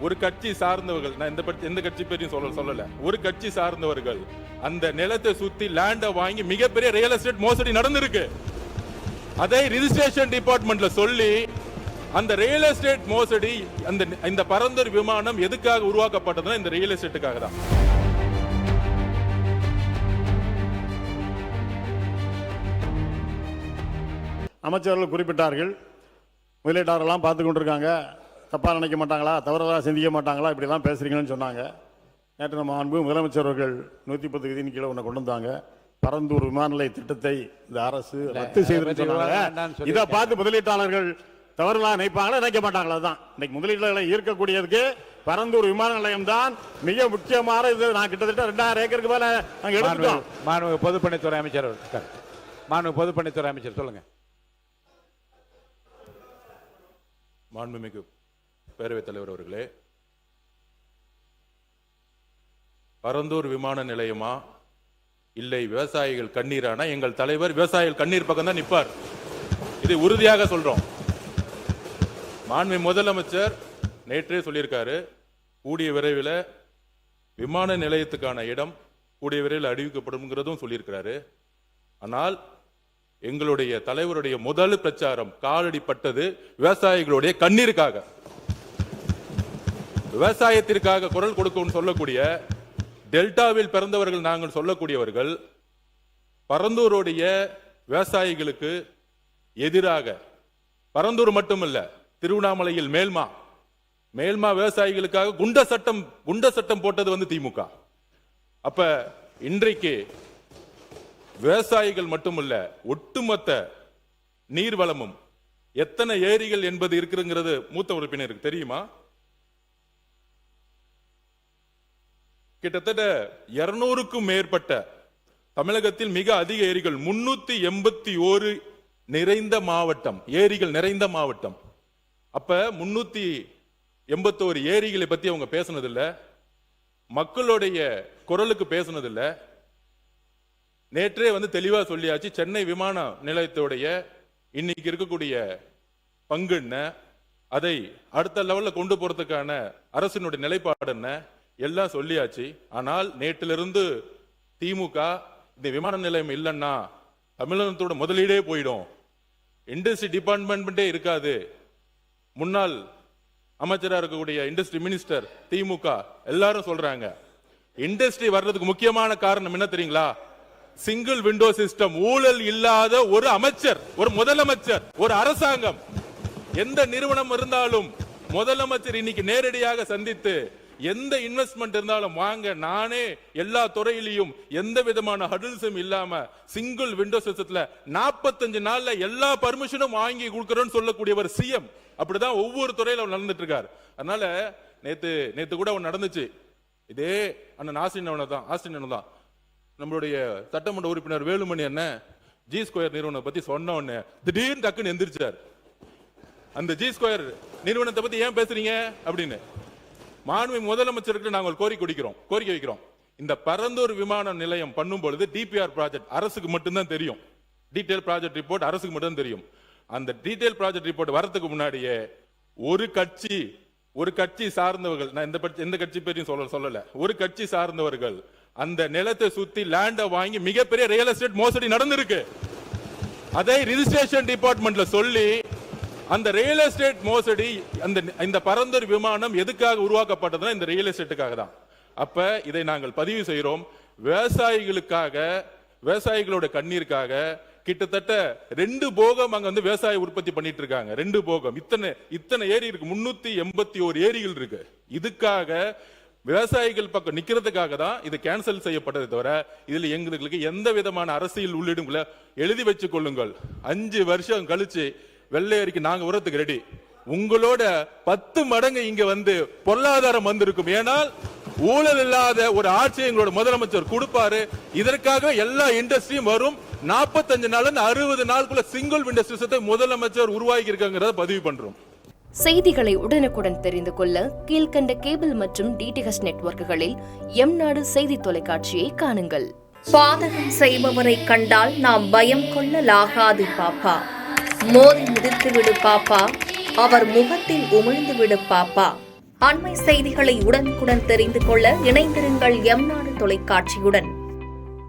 ஒரு கட்சி சார்ந்தவர்கள், நான் எந்த கட்சி பேரையும் சொல்லல, ஒரு கட்சி சார்ந்தவர்கள் அந்த நிலத்தை சுத்தி லேண்ட வாங்கி மிகப்பெரிய ரியல் எஸ்டேட் மோசடி நடந்திருக்கு. அதை ரிஜிஸ்ட்ரேஷன் டிபார்ட்மெண்ட்ல சொல்லி அந்த ரியல் எஸ்டேட் மோசடி, இந்த பரந்தூர் விமானம் எதுக்காக உருவாக்கப்பட்டதுன்னா இந்த ரியல் எஸ்டேட்டுக்காக தான். அமைச்சர்கள் குறிப்பிட்டார்கள், முதலீட்டாளர்கள்லாம் பார்த்து கொண்டிருக்காங்க, தப்பாக நினைக்க மாட்டாங்களா, தவறுதலாக சிந்திக்க மாட்டாங்களா, இப்படிலாம் பேசுறீங்கன்னு சொன்னாங்க. நேற்று நம்ம அன்பு முதலமைச்சர் அவர்கள் 110 விதியின் கீழே ஒன்று கொண்டு வந்தாங்க. பரந்தூர் விமான நிலைய திட்டத்தை இந்த அரசு ரத்து செய்து சொன்னாங்க. இதை பார்த்து முதலீட்டாளர்கள் தவறுலாம் நினைப்பாங்களா, நினைக்க மாட்டாங்களா? தான் இன்னைக்கு முதலீட்டாளர்களை ஈர்க்கக்கூடியதுக்கு பரந்தூர் விமான நிலையம் தான் மிக முக்கியமான இது. நான் கிட்டத்தட்ட 2000 ஏக்கருக்கு மேல நாங்கள் எடுத்துட்டோம். மாண்புமிகு பொதுப்பணித்துறை அமைச்சர், மாண்புமிகு பொதுப்பணித்துறை அமைச்சர் சொல்லுங்க. மாண்புமிகு பேரவைத் தலைவர் அவர்களே, பரந்தூர் விமான நிலையமா இல்லை விவசாயிகள் கண்ணீரானா? எங்கள் தலைவர் விவசாயிகள் கண்ணீர் பக்கம் தான் நிற்பார். இதை உறுதியாக சொல்றோம். மாண்புமிகு முதலமைச்சர் நேற்றே சொல்லியிருக்காரு, கூடிய விரைவில் விமான நிலையத்துக்கான இடம் கூடிய விரைவில் அறிவிக்கப்படும் சொல்லியிருக்கிறாரு. ஆனால் எங்களுடைய தலைவருடைய முதல் பிரச்சாரம் காலடிப்பட்டது விவசாயிகளுடைய கண்ணீருக்காக. விவசாயத்திற்காக குரல் கொடுக்கும் சொல்லக்கூடிய டெல்டாவில் பிறந்தவர்கள் நாங்கள் சொல்லக்கூடியவர்கள் பரந்தூருடைய விவசாயிகளுக்கு எதிராக, பரந்தூர் மட்டுமல்ல, திருவண்ணாமலையில் மேல்மா விவசாயிகளுக்காக குண்ட சட்டம் போட்டது திமுக. அப்ப இன்றைக்கு விவசாயிகள் மட்டுமல்ல, ஒட்டுமொத்த நீர்வளமும் எத்தனை ஏரிகள் என்பது இருக்குங்கிறது மூத்த உறுப்பினருக்கு தெரியுமா? கிட்டத்தட்ட 200க்கும் மேற்பட்ட தமிழகத்தில் மிக அதிக ஏரிகள், 381 நிறைந்த மாவட்டம், ஏரிகள் நிறைந்த மாவட்டம். அப்ப 381 ஏரிகளை பத்தி அவங்க பேசினதில்லை, மக்களுடைய குரலுக்கு பேசினதில்லை. நேற்றே தெளிவா சொல்லியாச்சு. சென்னை விமான நிலையத்துடைய இன்னைக்கு இருக்கக்கூடிய பங்கு என்ன, அதை அடுத்த லெவல்ல கொண்டு போறதுக்கான அரசினுடைய நிலைப்பாடு என்ன, எல்லாம் சொல்லியாச்சு. ஆனால் நேற்றிலிருந்து திமுக இந்த விமான நிலையம் இல்லைன்னா தமிழகத்தோட முதலீடே போயிடும், இண்டஸ்ட்ரி டிபார்ட்மெண்ட்டே இருக்காது. முன்னாள் அமைச்சராக இருக்கக்கூடிய இண்டஸ்ட்ரி மினிஸ்டர் திமுக எல்லாரும் சொல்றாங்க. இண்டஸ்ட்ரி வர்றதுக்கு முக்கியமான காரணம் என்ன தெரியுங்களா? Single window system. ஊழல் இல்லாத ஒரு அமைச்சர், ஒரு முதலமைச்சர், ஒரு அரசாங்கம், எந்த நிறுவனம் இருந்தாலும் முதலமைச்சர் இன்னைக்கு நேரடியாக சந்தித்து எந்த இன்வெஸ்ட்மெண்ட் இருந்தாலும் வாங்க, நானே எல்லா துறையிலையும் எந்த விதமான ஹடில்ஸும் இல்லாம சிங்கிள் விண்டோ சிஸ்டத்துல 45 நாள்ல எல்லா பர்மிஷனும் வாங்கி கொடுக்கறோம்னு சொல்லக்கூடியவர் சிஎம். அப்படிதான் ஒவ்வொரு துறையில நடந்துட்டு இருக்காரு. அதனால நேத்து கூட நடந்துச்சு. இதே அண்ணன் ஆஸ்டின் தான் நம்மளுடைய சட்டமன்ற உறுப்பினர் வேலுமணி அண்ணன் ஜி ஸ்கொயர் நிறுவனத்தை பத்தி சொன்ன உடனே திடீர்னு டக்குன்னு எந்திரிச்சார். அந்த ஜி ஸ்கொயர் நிறுவனத்தை பத்தி ஏன் பேசுறீங்க அப்படின்னு மாண்புமிகு முதலமைச்சருக்கு நாங்கள் கோரிக்கை வைக்கிறோம். இந்த பரந்தூர் விமான நிலையம் பண்ணும் பொழுது டிபிஆர் ப்ராஜெக்ட் அரசுக்கு மட்டும்தான் தெரியும், டீடைல் ப்ராஜெக்ட் ரிப்போர்ட் அரசுக்கு மட்டும் தெரியும். அந்த டீடைல் ப்ராஜெக்ட் ரிப்போர்ட் வரதுக்கு முன்னாடியே ஒரு கட்சி சார்ந்தவர்கள், நான் எந்த கட்சி பேரையும் சொல்லல, ஒரு கட்சி சார்ந்தவர்கள் அந்த நிலத்தை சுத்தி லேண்ட வாங்கி மிகப்பெரிய ரியல் எஸ்டேட் மோசடி நடந்திருக்கு. அதை ரிஜிஸ்ட்ரேஷன் டிபார்ட்மெண்ட்ல சொல்லி அந்த ரியல் எஸ்டேட் மோசடி, இந்த பரந்தூர் விமானம் எதுக்காக உருவாக்கப்பட்டதுன்னா இந்த ரியல் எஸ்டேட்டுக்காக தான். அப்ப இதை நாங்கள் பதிவு செய்கிறோம். விவசாயிகளுக்காக, விவசாயிகளோட கண்ணீருக்காக கிட்டத்தட்ட 2 போகம் அங்க விவசாய உற்பத்தி பண்ணிட்டு இருக்காங்க. 2 போகம், இத்தனை ஏரி இருக்கு, 381 ஏரிகள் இருக்கு. இதுக்காக விவசாயிகள் பக்கம் நிக்கிறதுக்காக தான் இது கேன்சல் செய்யப்பட்டதை தவிர இதுல எங்களுக்கு எந்த விதமான அரசியல் உள்ளீடும் எழுதி வச்சுக் கொள்ளுங்கள். 5 வருஷம் கழிச்சு வெள்ளையறிக்கு நாங்க வரதுக்கு ரெடி. உங்களோட 10 மடங்கு இங்க பொருளாதாரம் வந்திருக்கும். ஏனால் ஊழல் இல்லாத ஒரு ஆட்சி எங்களோட முதலமைச்சர் கொடுப்பாரு. இதற்காக எல்லா இண்டஸ்ட்ரியும் வரும். 45 நாள் 60 நாளுக்குள்ள சிங்கிள் விண்டோ சிஸ்டத்தை முதலமைச்சர் உருவாக்கி இருக்காங்கிறத பதிவு பண்றோம். செய்திகளை உடனுக்குடன் தெரிந்து கொள்ள கீழ்கண்ட கேபிள் மற்றும் டிடிஎச் நெட்வொர்க்குகளில் எம்நாடு செய்தி தொலைக்காட்சியை காணுங்கள். பாதகம் செய்பவரை கண்டால் நாம் பயம் கொள்ளலாகாது பாப்பா. மோதி மிதித்து விடு பாப்பா, அவர் முகத்தில் உமிழ்ந்து விடு பாப்பா. அண்மை செய்திகளை உடனுக்குடன் தெரிந்து கொள்ள இணைந்திருங்கள் எம் நாடு தொலைக்காட்சியுடன்.